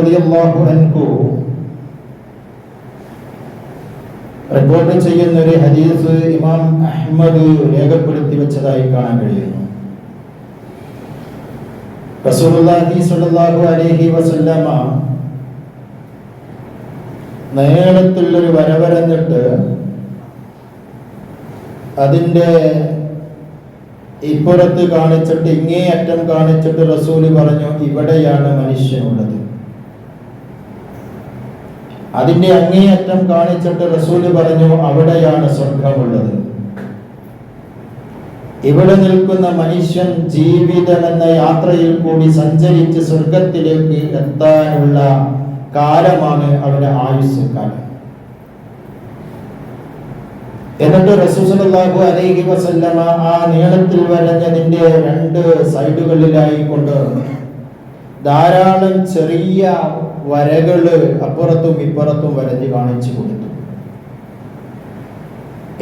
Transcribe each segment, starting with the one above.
റളിയല്ലാഹു അൻഹു റിപ്പോർട്ട് ചെയ്യുന്ന ഒരു ഹദീസ് ഇമാം അഹ്മദ് രേഖപ്പെടുത്തി വെച്ചതായി കാണാൻ കഴിയുന്നു. റസൂലുള്ളാഹി സ്വല്ലല്ലാഹു അലൈഹി വസല്ലമ നീളത്തിലൊരു വര വരന്നിട്ട് അതിൻ്റെ ഇപ്പുറത്ത് കാണിച്ചിട്ട് ഇങ്ങേ അറ്റം കാണിച്ചിട്ട് റസൂല് പറഞ്ഞു, ഇവിടെയാണ് മനുഷ്യനുള്ളത്. അതിന്റെ അങ്ങേയറ്റം കാണിച്ചിട്ട് റസൂല് പറഞ്ഞു, അവിടെയാണ് സ്വർഗമുള്ളത്. ഇവിടെ നിൽക്കുന്ന മനുഷ്യൻ ജീവിതം എന്ന യാത്രയിൽ കൂടി സഞ്ചരിച്ച് സ്വർഗത്തിലേക്ക് എത്താനുള്ള കാലമാണ് അവരുടെ ആയുസ് കാലം. എന്നിട്ട് റസൂൽ സല്ലല്ലാഹു അലൈഹി വസല്ലമ ആ നീളത്തിൽ വരഞ്ഞതിന്റെ രണ്ട് സൈഡുകളിലായി കൊണ്ട് ധാരാളം ചെറിയ വരകള് അപ്പുറത്തും ഇപ്പുറത്തും വരഞ്ഞ് കാണിച്ചു കൊടുത്തു.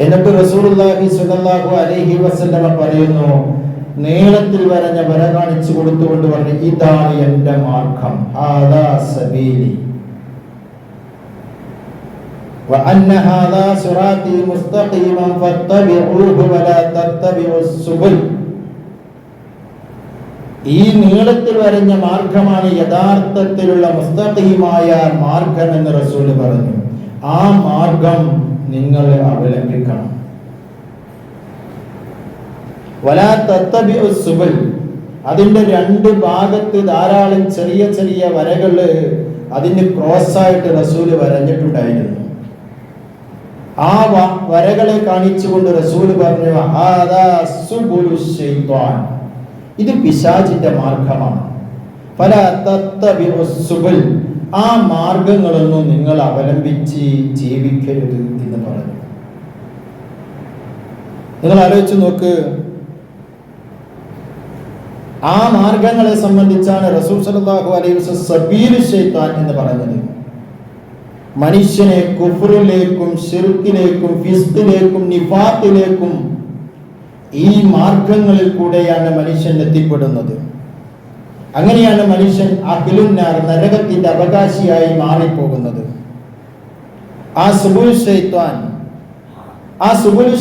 എന്നിട്ട് റസൂലുള്ളാഹി സ്വല്ലല്ലാഹു അലൈഹി വസല്ലമ പറയുന്നു, നീളത്തിൽ വരഞ്ഞ വര കാണിച്ചു കൊടുത്തുകൊണ്ട് പറഞ്ഞു, ഇതാണ് എന്റെ മാർഗം, ഹാദാ സബീലി വഅന്ന ഹാദാ സിറാത്തി മുസ്തഖീമൻ ഫത്തബിഊഹു വലാ തത്തബിഉസ് സുബുൽ. ഈ നീളത്തിൽ വരഞ്ഞ മാർഗമാണ് യഥാർത്ഥത്തിലുള്ള മുസ്തഖീമായ മാർഗം എന്ന് റസൂല് പറഞ്ഞു. ആ മാർഗം നിങ്ങൾ അവലംബിക്കണം. വലാ തത്തബിഉസ് സുബുൽ, അതിന്റെ രണ്ട് ഭാഗത്ത് ധാരാളം ചെറിയ ചെറിയ വരകള് അതിന് ക്രോസായിട്ട് റസൂല് വരഞ്ഞിട്ടുണ്ടായിരുന്നു. ആ വരകളെ കാണിച്ചുകൊണ്ട് റസൂല് പറഞ്ഞു, ഹാദാ സുബുലുശ് ശൈത്വാൻ, ഇത് പിശാചിന്റെ മാർഗമാണ്. ഫലാ തത്തബിഉസ് സുബുൽ, ആ മാർഗങ്ങളൊന്നും നിങ്ങൾ അവലംബിച്ച് ജീവിക്കരുത് എന്ന് പറഞ്ഞു. നിങ്ങൾ ആലോചിച്ച് നോക്ക്, ആ മാർഗങ്ങളെ സംബന്ധിച്ചാണ് റസൂൽ സല്ലല്ലാഹു അലൈഹി വസല്ലം സബീലുശ് ശൈത്താൻ എന്ന് പറഞ്ഞത്. മനുഷ്യനെ കുഫ്റിലേക്കും ശിർക്കിലേക്കും ഫിസ്ഖിലേക്കും നിഫാഖിലേക്കും ഈ മാർഗങ്ങളിൽ കൂടെയാണ് മനുഷ്യൻ എത്തിപ്പെടുന്നത്. അങ്ങനെയാണ് മനുഷ്യൻ അഹ്ലുന്നാർ, നരകത്തിന്റെ അവകാശിയായി മാറിപ്പോകുന്നത്. ആ സുബുലുശ്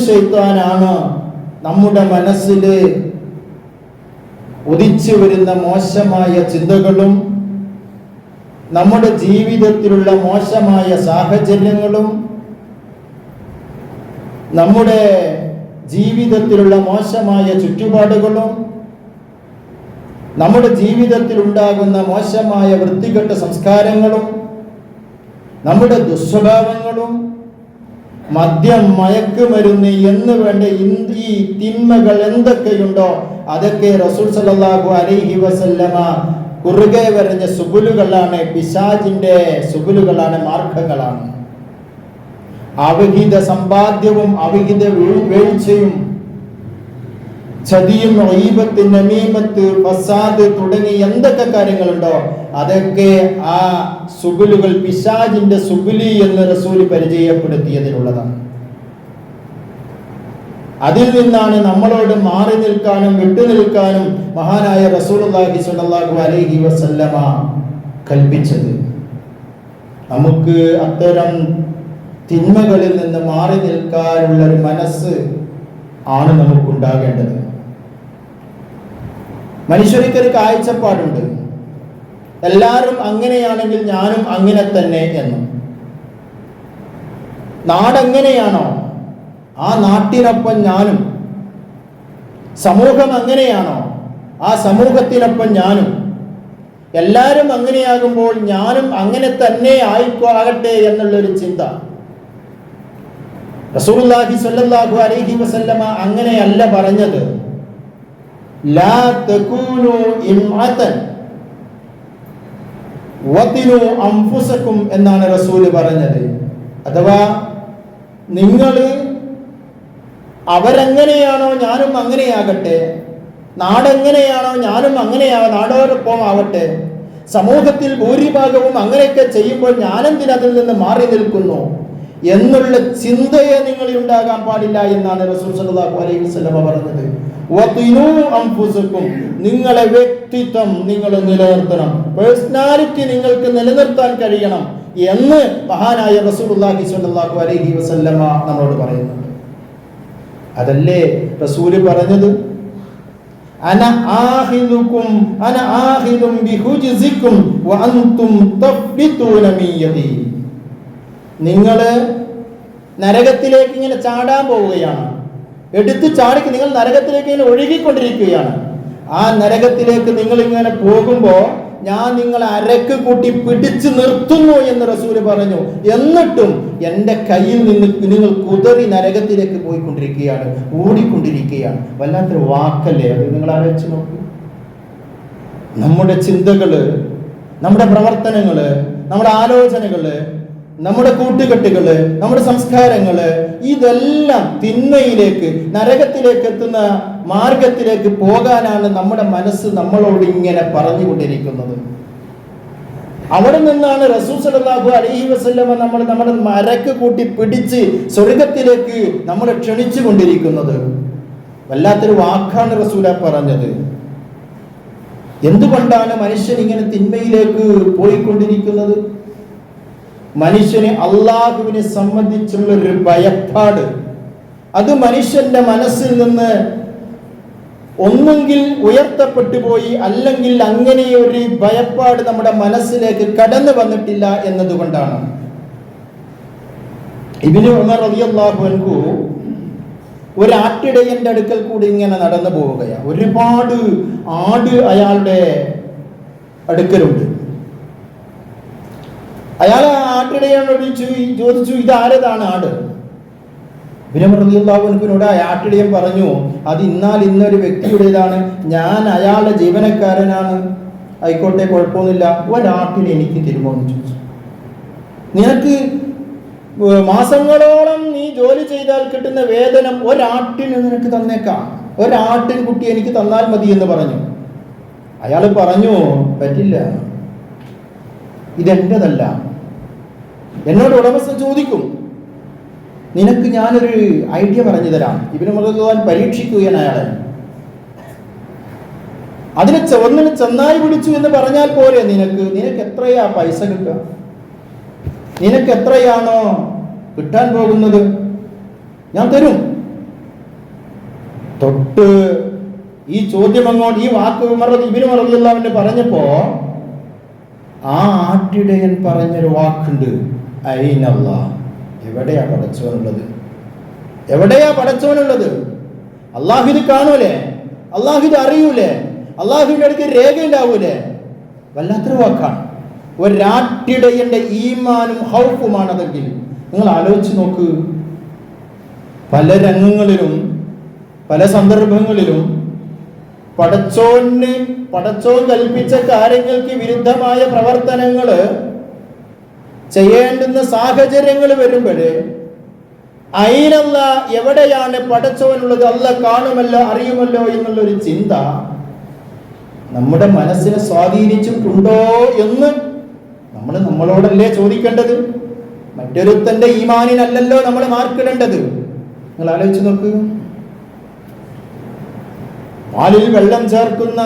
ശൈത്താനാണ് നമ്മുടെ മനസ്സിൽ ഉദിച്ചു വരുന്ന മോശമായ ചിന്തകളും നമ്മുടെ ജീവിതത്തിലുള്ള മോശമായ സാഹചര്യങ്ങളും നമ്മുടെ ജീവിതത്തിലുള്ള മോശമായ ചുറ്റുപാടുകളും നമ്മുടെ ജീവിതത്തിൽ ഉണ്ടാകുന്ന മോശമായ വൃത്തികെട്ട സംസ്കാരങ്ങളും നമ്മുടെ ദുസ്വഭാവങ്ങളും മദ്യം, മയക്കുമരുന്ന് എന്ന് വേണ്ട ഈ തിന്മകൾ എന്തൊക്കെയുണ്ടോ അതൊക്കെ റസൂൽ സല്ലല്ലാഹു അലൈഹി വസല്ലമ കുറുകെ വരഞ്ഞ സുബുലുകളാണ്, പിശാചിന്റെ സുബുലുകളാണ്, മാർഗങ്ങളാണ്. അവിഹിത സമ്പാദ്യവും അവിഹിത വീഴ്ചയും ചതിയും ഗീബത്ത്, നമീമത്ത്, ഫസാദ് തുടങ്ങി എന്തൊക്കെ കാര്യങ്ങളുണ്ടോ അതൊക്കെ ആ സുബുലുകൾ പിശാചിന്റെ സുബുലി എന്ന് റസൂല് പരിചയപ്പെടുത്തിയതിനുള്ളതാണ്. അതിൽ നിന്നാണ് നമ്മളോട് മാറി നിൽക്കാനും വിട്ടുനിൽക്കാനും മഹാനായ റസൂലുള്ളാഹി സ്വല്ലല്ലാഹു അലൈഹി വസല്ലമ കൽപ്പിച്ചത്. നമുക്ക് അത്തരം തിന്മകളിൽ നിന്ന് മാറി നിൽക്കാനുള്ള ഒരു മനസ്സ് ആണ് നമുക്കുണ്ടാകേണ്ടത്. മനുഷ്യർക്കൊരു കാഴ്ചപ്പാടുണ്ട്, എല്ലാവരും അങ്ങനെയാണെങ്കിൽ ഞാനും അങ്ങനെ തന്നെ എന്ന്. നാടെങ്ങനെയാണോ ആ നാട്ടിനൊപ്പം ഞാനും, സമൂഹം അങ്ങനെയാണോ ആ സമൂഹത്തിനൊപ്പം ഞാനും, എല്ലാവരും അങ്ങനെയാകുമ്പോൾ ഞാനും അങ്ങനെ തന്നെ ആയിക്കോട്ടെ എന്നുള്ളൊരു ചിന്ത. റസൂലുള്ളാഹി സ്വല്ലല്ലാഹു അലൈഹി വസല്ലമ അങ്ങനെയല്ല പറഞ്ഞത്. ലാ തകൂനു ഇംഅതൻ വതിനു അൻഫുസകും എന്നാണ് റസൂൽ പറഞ്ഞത്. അഥവാ നിങ്ങൾ അവരെങ്ങനെയാണോ ഞാനും അങ്ങനെയാകട്ടെ, നാടെങ്ങനെയാണോ ഞാനും നാടോടൊപ്പം ആവട്ടെ, സമൂഹത്തിൽ ഭൂരിഭാഗവും അങ്ങനെയൊക്കെ ചെയ്യുമ്പോൾ ഞാനെന്തിന് അതിൽ നിന്ന് മാറി നിൽക്കുന്നു എന്നുള്ള ചിന്തയെ നിങ്ങളിൽ ഉണ്ടാകാൻ പാടില്ല എന്നാണ് റസൂൽ സല്ലല്ലാഹു അലൈഹി വസല്ലം പറഞ്ഞത്. വഖിനൂ അൻഫുസകും, നിങ്ങളെ വ്യക്തിത്വം നിങ്ങൾ നിലനിർത്തണം, പേഴ്സണാലിറ്റി നിങ്ങൾക്ക് നിലനിർത്താൻ കഴിയണം എന്ന് മഹാനായ റസൂലുള്ളാഹി സ്വല്ലല്ലാഹു അലൈഹി വസല്ലമ നമ്മളോട് പറയുന്നുണ്ട്. അതല്ലേ റസൂല് പറഞ്ഞത്, അന ആഖിദുകും അന ആഖിദും ബിഹുജ്സികും വഅൻതും തഫ്ബിതൂന മിൻ യദി. നിങ്ങൾ നരകത്തിലേക്ക് ഇങ്ങനെ ചാടാൻ പോവുകയാണ്, എടുത്ത് ചാടിക്ക് നിങ്ങൾ നരകത്തിലേക്ക് ഇങ്ങനെ ഒഴുകിക്കൊണ്ടിരിക്കുകയാണ്. ആ നരകത്തിലേക്ക് നിങ്ങൾ ഇങ്ങനെ പോകുമ്പോൾ ഞാൻ നിങ്ങളെ അരക്ക് കൂട്ടി പിടിച്ചു നിർത്തുന്നു എന്ന് റസൂല് പറഞ്ഞു. എന്നിട്ടും എൻ്റെ കയ്യിൽ നിന്ന് നിങ്ങൾ കുതറി നരകത്തിലേക്ക് പോയിക്കൊണ്ടിരിക്കുകയാണ്, ഓടിക്കൊണ്ടിരിക്കുകയാണ്. വല്ലാത്തൊരു വാക്കല്ലേ അത്? നിങ്ങൾ ആലോചിച്ച് നോക്കൂ. നമ്മുടെ ചിന്തകള്, നമ്മുടെ പ്രവർത്തനങ്ങള്, നമ്മുടെ ആലോചനകള്, നമ്മുടെ കൂട്ടുകെട്ടുകള്, നമ്മുടെ സംസ്കാരങ്ങള്, ഇതെല്ലാം തിന്മയിലേക്ക്, നരകത്തിലേക്ക് എത്തുന്ന മാർഗത്തിലേക്ക് പോകാനാണ് നമ്മുടെ മനസ്സ് നമ്മളോട് ഇങ്ങനെ പറഞ്ഞുകൊണ്ടിരിക്കുന്നത്. അവിടെ നിന്നാണ് റസൂൽ സല്ലല്ലാഹു അലൈഹി വസല്ലമ നമ്മുടെ മരക്ക് കൂട്ടി പിടിച്ച് സ്വർഗത്തിലേക്ക് നമ്മളെ ക്ഷണിച്ചു കൊണ്ടിരിക്കുന്നത്. വല്ലാത്തൊരു വാക്കാണ് റസൂല പറഞ്ഞത്. എന്തുകൊണ്ടാണ് മനുഷ്യൻ ഇങ്ങനെ തിന്മയിലേക്ക് പോയിക്കൊണ്ടിരിക്കുന്നത്? മനുഷ്യന് അള്ളാഹുവിനെ സംബന്ധിച്ചുള്ള ഒരു ഭയപ്പാട്, അത് മനുഷ്യന്റെ മനസ്സിൽ നിന്ന് ഒന്നെങ്കിൽ ഉയർത്തപ്പെട്ടു പോയി, അല്ലെങ്കിൽ അങ്ങനെ ഒരു ഭയപ്പാട് നമ്മുടെ മനസ്സിലേക്ക് കടന്നു വന്നിട്ടില്ല എന്നതുകൊണ്ടാണ്. ഇബ്നു ഉമർ റളിയല്ലാഹു അൻഹു ഒരു ആട്ടിടയന്റെ അടുക്കൽ കൂടി ഇങ്ങനെ നടന്നു പോവുകയാണ്. ഒരുപാട് ആട് അയാളുടെ അടുക്കലുണ്ട്. അയാൾ ആട്ടിടയനോട് ചോദിച്ചു, ഇത് ആരതാണ് ആട്? ഇബ്നു ഉമർ റളിയല്ലാഹു അൻഹുവിനോട് ആട്ടിടയൻ പറഞ്ഞു, അത് ഇന്നൊരു വ്യക്തിയുടേതാണ്, ഞാൻ അയാളുടെ ജീവനക്കാരനാണ്, ആയിക്കോട്ടെ, കുഴപ്പമൊന്നുമില്ല, ഒരാട്ടിനെ എനിക്ക് തരുമോ എന്ന് ചോദിച്ചു. നിനക്ക് മാസങ്ങളോളം നീ ജോലി ചെയ്താൽ കിട്ടുന്ന വേതനം ഒരാട്ടിന് നിനക്ക് തന്നേക്കാം, ഒരാട്ടിൻ കുട്ടി എനിക്ക് തന്നാൽ മതി എന്ന് പറഞ്ഞു. അയാൾ പറഞ്ഞു, പറ്റില്ല, ഇതെന്റേതല്ല. എന്നോട് ഉടമസ്ഥൻ ചോദിക്കും, നിനക്ക് ഞാനൊരു ഐഡിയ പറഞ്ഞു തരാം. ഇബ്നു ഉമർ റളിയല്ലാഹു പരീക്ഷിക്കുകയാണ് അയാളെ. ഒന്നിന് ചെന്നായി പിടിച്ചു എന്ന് പറഞ്ഞാൽ പോരെ, നിനക്ക് എത്രയാ പൈസ കിട്ടുക? നിനക്ക് എത്രയാണോ കിട്ടാൻ പോകുന്നത് ഞാൻ തരും. തൊട്ട് ഈ ചോദ്യം അങ്ങോട്ട്, ഈ വാക്ക് ഇബ്നു ഉമർ റളിയല്ലാഹു അൻഹു പറഞ്ഞപ്പോ ആ ആട്ടിടയൻ പറഞ്ഞൊരു വാക്കുണ്ട്, ഐനല്ലാഹ്, എവിടെയാ പടച്ചവനുള്ളത്? എവിടെയാ പടച്ചവനുള്ളത്? അള്ളാഹു ഇത് കാണൂലേ? അള്ളാഹു ഇത് അറിയൂലേ? അള്ളാഹുവിന്റെ അടുത്ത് രേഖയുണ്ടാവൂലേ? വല്ലാത്തൊരു വാക്കാണ്. ഒരാട്ടിടയന്റെ ഈമാനും ഹൗഫുമാണതെങ്കിൽ നിങ്ങൾ ആലോചിച്ച് നോക്ക്. പല രംഗങ്ങളിലും പല സന്ദർഭങ്ങളിലും പടച്ചോൻ കൽപ്പിച്ച കാര്യങ്ങൾക്ക് വിരുദ്ധമായ പ്രവർത്തനങ്ങൾ ചെയ്യേണ്ടുന്ന സാഹചര്യങ്ങൾ വരുമ്പോഴേ അയിനല്ല, എവിടെയാണ് പടച്ചോനുള്ളത്? അല്ല കാണുമല്ലോ, അറിയുമല്ലോ എന്നുള്ളൊരു ചിന്ത നമ്മുടെ മനസ്സിനെ സ്വാധീനിച്ചിട്ടുണ്ടോ എന്ന് നമ്മളോടല്ലേ ചോദിക്കേണ്ടത്. മറ്റൊരുത്തന്റെ ഈമാനിനല്ലല്ലോ നമ്മൾ മാർക്കിടേണ്ടത്. നിങ്ങൾ ആലോചിച്ച് നോക്ക്. പാലിൽ വെള്ളം ചേർക്കുന്ന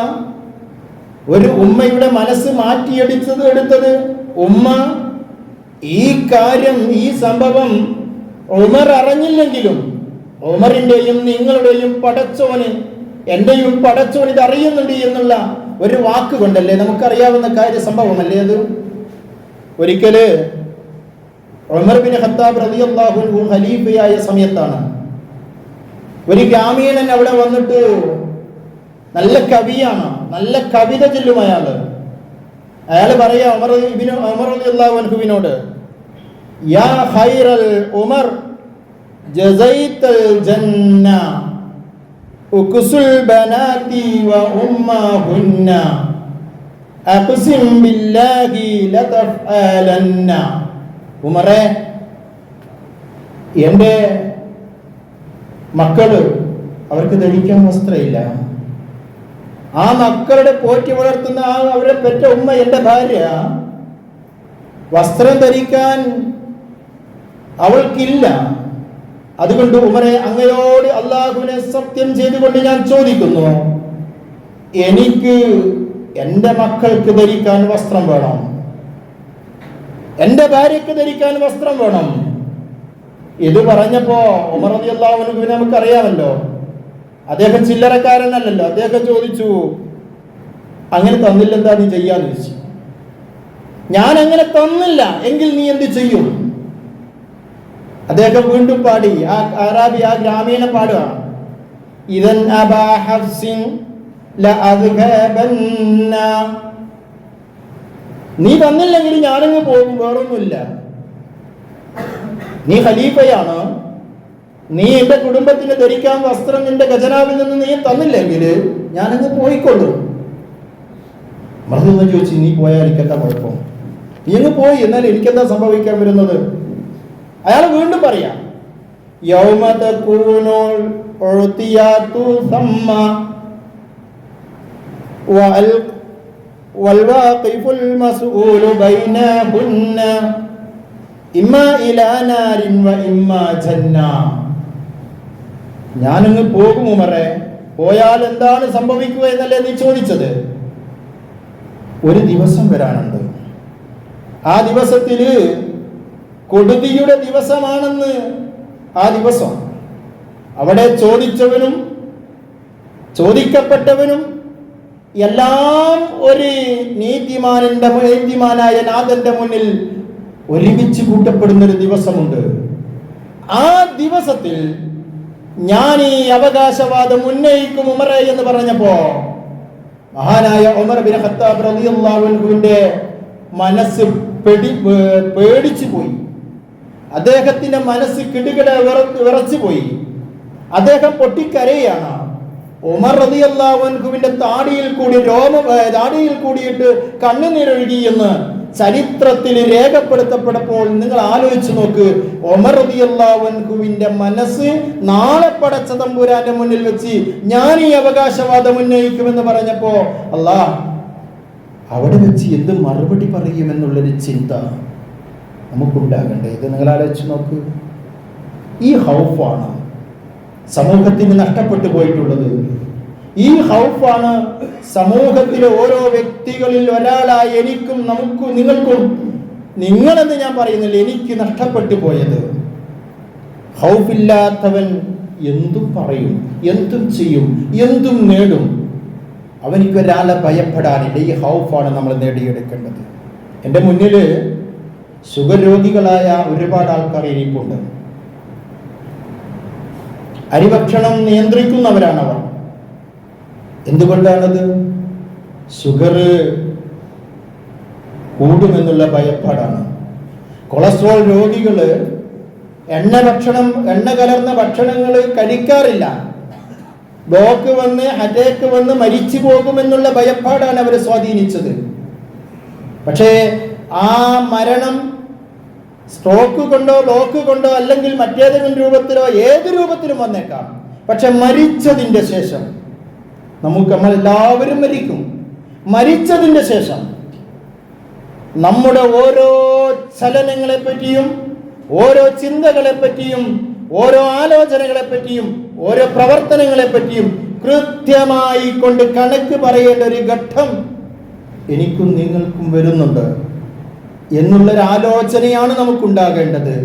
ഒരു ഉമ്മയുടെ മനസ്സ് എടുത്തത് ഉമ്മ ഈ കാര്യം, ഈ സംഭവം ഉമർ അറിഞ്ഞില്ലെങ്കിലും ഉമറിന്റെയും നിങ്ങളുടെയും പടച്ചോന്, എന്റെയും പടച്ചോൻ ഇത് അറിയുന്നുണ്ട് എന്നുള്ള ഒരു വാക്ക് കൊണ്ടല്ലേ, നമുക്കറിയാവുന്ന സംഭവമല്ലേ അത്. ഒരിക്കല് ഉമർ ബിൻ ഖത്താബ് റളിയല്ലാഹു അൻഹു ഖലീഫയായ സമയത്താണ് ഒരു ഗ്രാമീണൻ അവിടെ വന്നിട്ട്, നല്ല കവിയാണ്, നല്ല കവിത ചൊല്ലും അയാൾ പറയാ ഉമർ റളിയല്ലാഹു അൻഹുവിനോട്, യാ ഖൈറൽ ഉമർ ജസൈതൽ ജന്ന ഉക്സുൽ ബനാതി വ ഉമ്മഹുന്ന അഖ്സിം ബില്ലാഹി ലതഫഅലന്ന. ഉമറേ, എൻ്റെ മക്കള്, അവർക്ക് ധരിക്കാൻ വസ്ത്രമില്ല. ആ മക്കളുടെ പോറ്റി വളർത്തുന്ന അവരെ പെറ്റ ഉമ്മ, എൻ്റെ ഭാര്യ, വസ്ത്രം ധരിക്കാൻ അവൾക്കില്ല. അതുകൊണ്ട് ഉമറെ, അങ്ങയോട് അള്ളാഹുവിനെ സത്യം ചെയ്തുകൊണ്ട് ഞാൻ ചോദിക്കുന്നു, എനിക്ക് എൻ്റെ മക്കൾക്ക് ധരിക്കാൻ വസ്ത്രം വേണം, എൻ്റെ ഭാര്യയ്ക്ക് ധരിക്കാൻ വസ്ത്രം വേണം. ഇത് പറഞ്ഞപ്പോ ഉമർ റളിയല്ലാഹു അൻഹുവിനെ നമുക്കറിയാമല്ലോ, അദ്ദേഹം ചില്ലറക്കാരനല്ലല്ലോ. അദ്ദേഹം ചോദിച്ചു, അങ്ങനെ തന്നില്ലെന്താ നീ ചെയ്യാന്ന് ചോദിച്ചു. ഞാൻ അങ്ങനെ തന്നില്ല എങ്കിൽ നീ എന്ത് ചെയ്യും? അദ്ദേഹം വീണ്ടും പാടി, ആ അറാബി, ആ ഗ്രാമീണ പാടുക, ഇദൻ അബാ ഹഫ്സിൻ ലഅദ്ഹബന്ന, നീ തന്നില്ലെങ്കിൽ ഞാനങ്ങ് പോകും, വേറൊന്നുമില്ല. നീ ഖലീഫയാണ്, നീ എന്റെ കുടുംബത്തിന് ധരിക്കാൻ വസ്ത്രം നിന്റെ ഖജനാവിൽ നിന്ന് നീ തന്നില്ലെങ്കിൽ ഞാനങ്ങ് പോയിക്കൊള്ളും. മറുപടി ചോദിച്ചു, നീ പോയാൽ എനിക്കെന്താ കുഴപ്പം? നീ അങ്ങ് പോയി, എന്നാൽ എനിക്കെന്താ സംഭവിക്കാൻ വരുന്നത്? അയാൾ വീണ്ടും പറയാം, യൗമ തകൂനുൽ ഉഅതിയാതു സമ്മ വൽ വാഖിഫുൽ മസ്ഊലു ബൈനഹുന്ന ഇമ്മാ ഇലാ നാരിൻ വ ഇമ്മാ ജന്ന. ഞാനങ്ങ് പോകും ഉമറെ, പോയാൽ എന്താണ് സംഭവിക്കുക എന്നല്ലേ നീ ചോദിച്ചത്? ഒരു ദിവസം വരാനുണ്ട്, ആ ദിവസത്തില് കൊടുതിയുടെ ദിവസമാണെന്ന്. ആ ദിവസം അവിടെ ചോദിച്ചവനും ചോദിക്കപ്പെട്ടവനും എല്ലാം ഒരു നീതിമാനായ നാഥന്റെ മുന്നിൽ ഒരുമിച്ച് കൂട്ടപ്പെടുന്ന ഒരു ദിവസമുണ്ട്. ആ ദിവസത്തിൽ ഞാൻ ഈ അവകാശവാദം ഉന്നയിക്കും ഉമറെ എന്ന് പറഞ്ഞപ്പോ മഹാനായ ഉമർ ബിൻ ഖത്താബ് റളിയല്ലാഹു അൻഹുവിന്റെ മനസ്സ് പേടിച്ചു പോയി. അദ്ദേഹത്തിന്റെ മനസ്സ് കിടുകിട വിറച്ചു പോയി. അദ്ദേഹം പൊട്ടിക്കരയാണ്. ഉമർ റളിയല്ലാഹു അൻഹുവിന്റെ താടിയിൽ കൂടിയിട്ട് കണ്ണുനീരൊഴുകി എന്ന് ചരിത്രത്തിൽ രേഖപ്പെടുത്തപ്പെട്ടപ്പോൾ നിങ്ങൾ ആലോചിച്ച് നോക്ക്. ഉമർ റളിയല്ലാഹു അൻഹുവിന്റെ മനസ്സ് നാളെ പടച്ച തമ്പുരാന്റെ മുന്നിൽ വെച്ച് ഞാൻ ഈ അവകാശവാദം ഉന്നയിക്കുമെന്ന് പറഞ്ഞപ്പോ അല്ലാഹ് അവിടെ വെച്ച് എന്ത് മറുപടി പറയുമെന്നുള്ളൊരു ചിന്ത നമുക്കുണ്ടാകണ്ടേ? ഇത് നിങ്ങൾ ആലോചിച്ച് നോക്ക്. ഈ ഹൗഫാണ് സമൂഹത്തിന് നഷ്ടപ്പെട്ടു പോയിട്ടുള്ളത്. ഈ ഹൗഫാണ് സമൂഹത്തിലെ ഓരോ വ്യക്തികളിൽ ഒരാളായി എനിക്കും നമുക്കും നിങ്ങൾക്കും, നിങ്ങളെന്ന് ഞാൻ പറയുന്നില്ല, എനിക്ക് നഷ്ടപ്പെട്ടു പോയത്. ഹൗഫില്ലാത്തവൻ എന്തും പറയും, എന്തും ചെയ്യും, എന്തും നേടും. അവനിക്കൊരാളെ ഭയപ്പെടാനില്ല. ഈ ഹൗഫാണ് നമ്മൾ നേടിയെടുക്കേണ്ടത്. എൻ്റെ മുന്നിൽ ഷുഗർ രോഗികളായ ഒരുപാട് ആൾക്കാർ ഇരിപ്പുണ്ട്. അരിഭക്ഷണം നിയന്ത്രിക്കുന്നവരാണവർ. എന്തുകൊണ്ടാണത്? ഷുഗർ കൂടുമെന്നുള്ള ഭയപ്പാടാണ്. കൊളസ്ട്രോൾ രോഗികൾ എണ്ണ കലർന്ന ഭക്ഷണങ്ങൾ കഴിക്കാറില്ല. ബ്ലോക്ക് വന്ന് അറ്റാക്ക് വന്ന് മരിച്ചു പോകുമെന്നുള്ള ഭയപ്പാടാണ് അവരെ സ്വാധീനിച്ചത്. പക്ഷേ ആ മരണം സ്ട്രോക്ക് കൊണ്ടോ ബ്ലോക്ക് കൊണ്ടോ അല്ലെങ്കിൽ മറ്റേതെങ്കിലും രൂപത്തിലോ ഏത് രൂപത്തിലും വന്നേക്കാം. പക്ഷെ മരിച്ചതിൻ്റെ ശേഷം നമ്മളെല്ലാവരും മരിക്കും. മരിച്ചതിൻ്റെ ശേഷം നമ്മുടെ ഓരോ ചലനങ്ങളെ പറ്റിയും ഓരോ ചിന്തകളെ പറ്റിയും ഓരോ ആലോചനകളെ പറ്റിയും ഓരോ പ്രവർത്തനങ്ങളെ പറ്റിയും കൃത്യമായി കൊണ്ട് കണക്ക് പറയേണ്ട ഒരു ഘട്ടം എനിക്കും നിങ്ങൾക്കും വരുന്നുണ്ട് എന്നുള്ളൊരു ആലോചനയാണ് നമുക്കുണ്ടാകേണ്ടത്.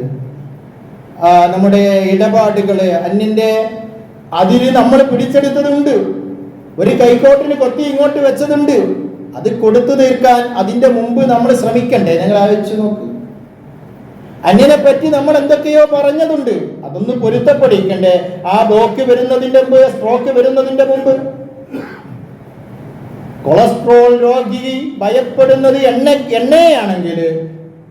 നമ്മുടെ ഇടപാടുകളെ അന്യന്റെ അതിര് നമ്മൾ പിടിച്ചെടുത്തതുണ്ട്. ഒരു കൈക്കോട്ടിന് കൊത്തി ഇങ്ങോട്ട് വെച്ചതുണ്ട്. അത് കൊടുത്തു തീർക്കാൻ അതിന്റെ മുമ്പ് നമ്മൾ ശ്രമിക്കണ്ടേ? ഞങ്ങൾ ആലോചിച്ച് നോക്ക്. അന്യനെ പറ്റി നമ്മൾ എന്തൊക്കെയോ പറഞ്ഞതുണ്ട്. അതൊന്ന് പൊരുത്തപ്പെടിക്കണ്ടേ? ആ ബ്ലോക്ക് വരുന്നതിന്റെ മുമ്പ്, സ്ട്രോക്ക് വരുന്നതിന്റെ മുമ്പ്. കൊളസ്ട്രോൾ രോഗി ഭയപ്പെടുന്നത് എണ്ണയെയാണെങ്കിൽ,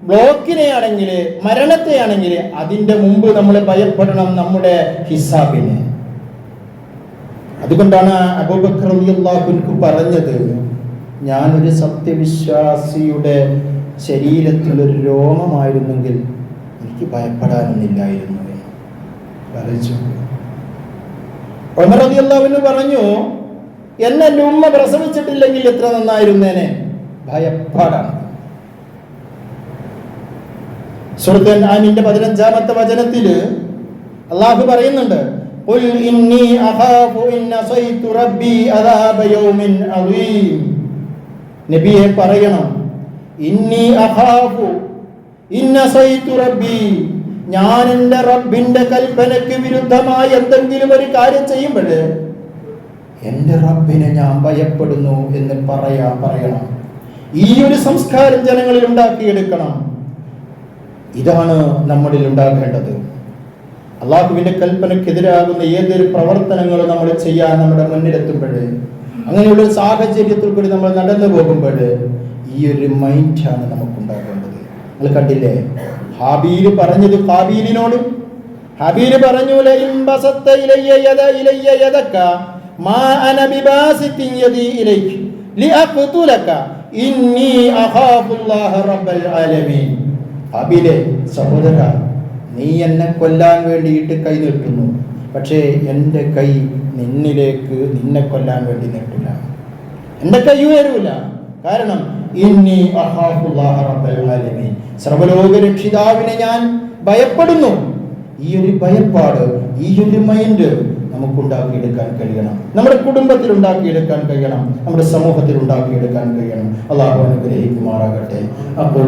ബ്ലോക്കിനെയാണെങ്കിൽ, മരണത്തെയാണെങ്കിൽ അതിന്റെ മുമ്പ് നമ്മൾ ഭയപ്പെടണം നമ്മുടെ ഹിസാബിനെ. അതുകൊണ്ടാണ് അബൂബക്കർ റളിയല്ലാഹു അൻഹു പറഞ്ഞത്, ഞാനൊരു സത്യവിശ്വാസിയുടെ ശരീരത്തിലൊരു രോമമായിരുന്നെങ്കിൽ എനിക്ക് ഭയപ്പെടാനൊന്നില്ലായിരുന്നു എന്ന്. ഉമർ റളിയല്ലാഹു അൻഹു പറഞ്ഞു, എന്നെ എൻ്റെ ഉമ്മ പ്രസവിച്ചിട്ടില്ലെങ്കിൽ എത്ര നന്നായിരുന്നേനെ. ഭയപ്പാടാണ്. സൂറത്തുൽ അൻആമിന്റെ 15-ാമത്തെ വചനത്തിൽ അല്ലാഹു പറയുന്നുണ്ട്, ഖുൽ ഇന്നി അഖാഫു ഇൻ അസൈതു റബ്ബി അദാബ യൗമിൻ അദീം. നബിയെ പറയണം, ഇന്നി അഖാഫു ഇൻ അസൈതു റബ്ബി, ഞാൻ എൻ്റെ റബ്ബിന്റെ കൽപ്പനയ്ക്ക് വിരുദ്ധമായി എന്തെങ്കിലും ഒരു കാര്യം ചെയ്യുമ്പോൾ എൻ്റെ റബ്ബിനെ ഞാൻ ഭയപ്പെടുന്നു എന്ന് പറയണം. ഈ ഒരു സംസ്കാരം ജനങ്ങളിൽ ഉണ്ടാക്കിയെടുക്കണം. ഇതാണ് നമ്മളിൽ ഉണ്ടാകേണ്ടത്. അള്ളാഹുവിന്റെ കൽപ്പനക്കെതിരാകുന്ന ഏതൊരു പ്രവർത്തനങ്ങളും നമ്മൾ ചെയ്യാൻ നമ്മുടെ മുന്നിലെത്തുമ്പോൾ, അങ്ങനെയുള്ള ഒരു സാഹചര്യത്തിൽ കൂടി നമ്മൾ നടന്നു പോകുമ്പോൾ ഈ ഒരു മൈൻഡാണ് നമുക്കുണ്ടാകേണ്ടത്. നിങ്ങൾ കണ്ടില്ലേ, ഹാബീൽ പറഞ്ഞത് ഹാബീലിനോട്. ഹാബീൽ പറഞ്ഞു, ലഇൻ ബസത്ത ഇലയ്യ യദക മാ അന ബിബാസിത്തിൻ യദി ഇലൈക ലിഅഖ്തുലക ഇന്നി അഖാഫുല്ലാഹ റബ്ബൽ ആലമീൻ. ഹാബീലേ, സഹോദര, നീ എന്നെ കൊല്ലാൻ വേണ്ടിയിട്ട് കൈ നീട്ടുന്നു, പക്ഷേ എൻ്റെ കൈ നിന്നെ കൊല്ലാൻ വേണ്ടി നീട്ടില്ല. എൻ്റെ കൈ ഉയരൂല. കാരണം ഇന്നി അഖാഫുല്ലാഹ റബ്ബൽ ആലമീൻ, സർവ്വലോക രക്ഷിതാവിനെ ഞാൻ ഭയപ്പെടുന്നു. ഈ ഒരു ഭയപ്പാട്, ഈ ഒരു മൈൻഡ് നമുക്കുണ്ടാക്കിയെടുക്കാൻ കഴിയണം. നമ്മുടെ കുടുംബത്തിൽ ഉണ്ടാക്കിയെടുക്കാൻ കഴിയണം. നമ്മുടെ സമൂഹത്തിൽ ഉണ്ടാക്കിയെടുക്കാൻ കഴിയണം. അല്ലാഹു അനുഗ്രഹിക്കുമാറാകട്ടെ. അപ്പോൾ